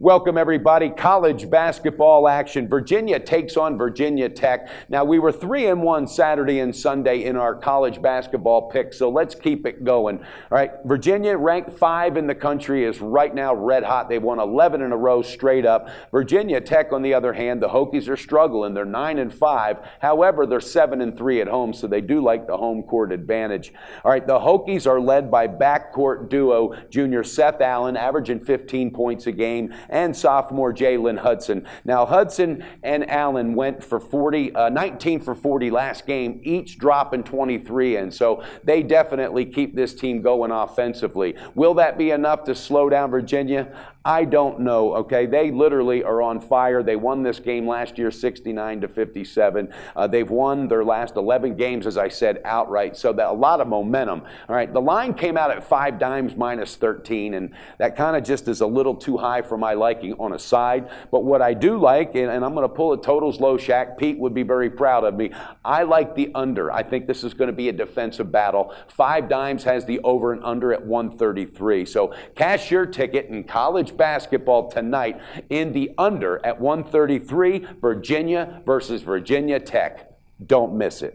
Welcome everybody. College basketball action. Virginia takes on Virginia Tech. Now we were 3-1 Saturday and Sunday in our college basketball picks, so let's keep it going. All right, Virginia, ranked 5 in the country, is right now red hot. They've won 11 in a row straight up. Virginia Tech, on the other hand, the Hokies are struggling. They're 9-5. However, they're 7-3 at home, so they do like the home court advantage. All right, the Hokies are led by backcourt duo junior Seth Allen, averaging 15 points a game, and sophomore Jalen Hudson. Now, Hudson and Allen went for 19 for 40 last game, each dropping 23, and so they definitely keep this team going offensively. Will that be enough to slow down Virginia? I don't know, okay? They literally are on fire. They won this game last year 69-57. They've won their last 11 games, as I said, outright, so that a lot of momentum. All right, the line came out at 5 dimes minus 13, and that kind of just is a little too high for my liking on a side. But what I do like, and I'm going to pull a totals low, Shaq, Pete would be very proud of me, I like the under. I think this is going to be a defensive battle. 5 dimes has the over and under at 133. So cash your ticket in college basketball tonight in the under at 133, Virginia versus Virginia Tech. Don't miss it.